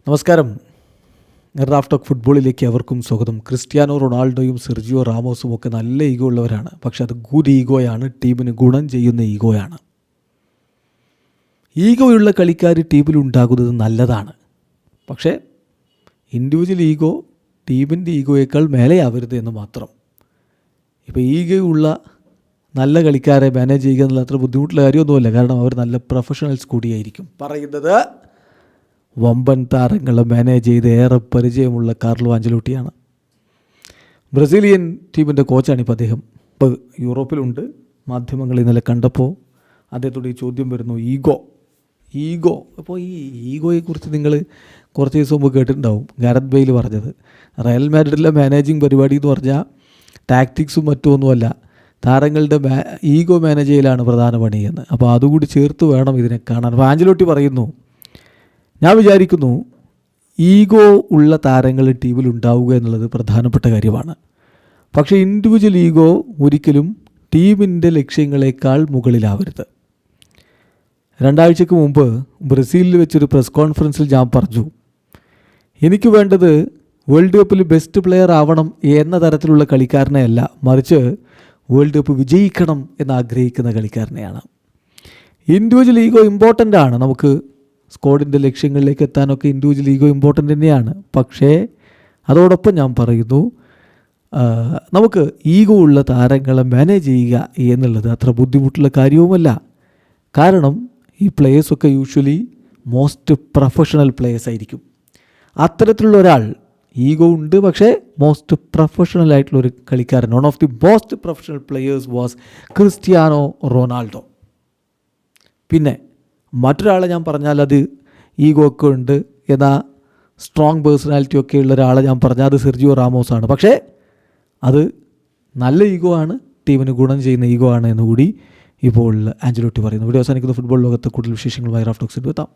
നമസ്കാരം. Raf talk ഫുട്ബോളിലേക്ക് അവർക്കും സ്വാഗതം. ക്രിസ്ത്യാനോ റൊണാൾഡോയും സെർജിയോ റാമോസും ഒക്കെ നല്ല ഈഗോ ഉള്ളവരാണ്. പക്ഷെ അത് ഗുഡ് ഈഗോയാണ്, ടീമിന് ഗുണം ചെയ്യുന്ന ഈഗോയാണ്. ഈഗോയുള്ള കളിക്കാർ ടീമിലുണ്ടാകുന്നത് നല്ലതാണ്. പക്ഷേ ഇൻഡിവിജ്വൽ ഈഗോ ടീമിൻ്റെ ഈഗോയേക്കാൾ മേലെയാവരുത് എന്ന് മാത്രം. ഇപ്പോൾ ഈഗോയുള്ള നല്ല കളിക്കാരെ മാനേജ് ചെയ്യുക എന്നുള്ള അത്ര ബുദ്ധിമുട്ടുള്ള കാര്യമൊന്നുമല്ല. കാരണം അവർ നല്ല പ്രൊഫഷണൽസ് കൂടിയായിരിക്കും. പറയുന്നത് വമ്പൻ താരങ്ങളെ മാനേജ് ചെയ്ത് ഏറെ പരിചയമുള്ള കാർലോ ആഞ്ചലോട്ടിയാണ്. ബ്രസീലിയൻ ടീമിൻ്റെ കോച്ചാണിപ്പോൾ അദ്ദേഹം. ഇപ്പോൾ യൂറോപ്പിലുണ്ട്. മാധ്യമങ്ങൾ ഇന്നലെ കണ്ടപ്പോൾ അദ്ദേഹത്തോട് ഈ ചോദ്യം വരുന്നു, ഈഗോ. അപ്പോൾ ഈ ഈഗോയെക്കുറിച്ച് നിങ്ങൾ കുറച്ച് ദിവസം മുമ്പ് കേട്ടിട്ടുണ്ടാവും. ഗാരത്ത് ബെയ്ൽ പറഞ്ഞത് റയൽ മാഡ്രിഡിലെ മാനേജിങ് പരിപാടി എന്ന് പറഞ്ഞാൽ ടാക്ടിക്സും മറ്റുമൊന്നുമല്ല, താരങ്ങളുടെ ഈഗോ മാനേജ് ചെയ്യലാണ് പ്രധാന പണിയെന്ന്. അപ്പോൾ അതുകൂടി ചേർത്ത് വേണം ഇതിനെ കാണാൻ. അപ്പോൾ ആഞ്ചലോട്ടി പറയുന്നു, ഞാൻ വിചാരിക്കുന്നു ഈഗോ ഉള്ള താരങ്ങൾ ടീമിൽ ഉണ്ടാവുക എന്നുള്ളത് പ്രധാനപ്പെട്ട കാര്യമാണ്. പക്ഷേ ഇൻഡിവിജ്വൽ ഈഗോ ഒരിക്കലും ടീമിൻ്റെ ലക്ഷ്യങ്ങളെക്കാൾ മുകളിലാവരുത്. 2 ആഴ്ചക്ക് മുമ്പ് ബ്രസീലിൽ വെച്ചൊരു പ്രസ് കോൺഫറൻസിൽ ഞാൻ പറഞ്ഞു, എനിക്ക് വേണ്ടത് വേൾഡ് കപ്പിൽ ബെസ്റ്റ് പ്ലെയർ ആവണം എന്ന തരത്തിലുള്ള കളിക്കാരനെയല്ല, മറിച്ച് വേൾഡ് കപ്പ് വിജയിക്കണം എന്നാഗ്രഹിക്കുന്ന കളിക്കാരനെയാണ്. ഇൻഡിവിജ്വൽ ഈഗോ ഇമ്പോർട്ടൻ്റ് ആണ്. നമുക്ക് സ്ക്വാഡിൻ്റെ ലക്ഷ്യങ്ങളിലേക്ക് എത്താനൊക്കെ ഇൻഡിവിജ്വൽ ഈഗോ ഇമ്പോർട്ടൻ്റ് തന്നെയാണ്. പക്ഷേ അതോടൊപ്പം ഞാൻ പറയുന്നു, നമുക്ക് ഈഗോ ഉള്ള താരങ്ങളെ മാനേജ് ചെയ്യുക എന്നുള്ളത് അത്ര ബുദ്ധിമുട്ടുള്ള കാര്യവുമല്ല. കാരണം ഈ പ്ലേയേഴ്സൊക്കെ യൂഷ്വലി മോസ്റ്റ് പ്രൊഫഷണൽ പ്ലേയേഴ്സ് ആയിരിക്കും. അത്തരത്തിലുള്ള ഒരാൾ ഈഗോ ഉണ്ട്, പക്ഷേ മോസ്റ്റ് പ്രൊഫഷണൽ ആയിട്ടുള്ളൊരു കളിക്കാരൻ, one of the most professional players was Cristiano Ronaldo. പിന്നെ മറ്റൊരാളെ ഞാൻ പറഞ്ഞാൽ അത് ഈഗോ ഒക്കെ ഉണ്ട് എന്നാൽ സ്ട്രോങ് പേഴ്സണാലിറ്റി ഒക്കെ ഉള്ള ഒരാളെ ഞാൻ പറഞ്ഞാൽ അത് സെർജിയോ റാമോസാണ്. പക്ഷേ അത് നല്ല ഈഗോ ആണ്, ടീമിന് ഗുണം ചെയ്യുന്ന ഈഗോ ആണ് എന്നുകൂടി ഇപ്പോൾ ആഞ്ചലോട്ടി പറയുന്നു. വീഡിയോ അവസാനിക്കുന്ന ഫുട്ബോൾ ലോകത്ത് കൂടുതൽ വിശേഷങ്ങളുമായി റാഫ് ടോക്സിൽ എത്താം.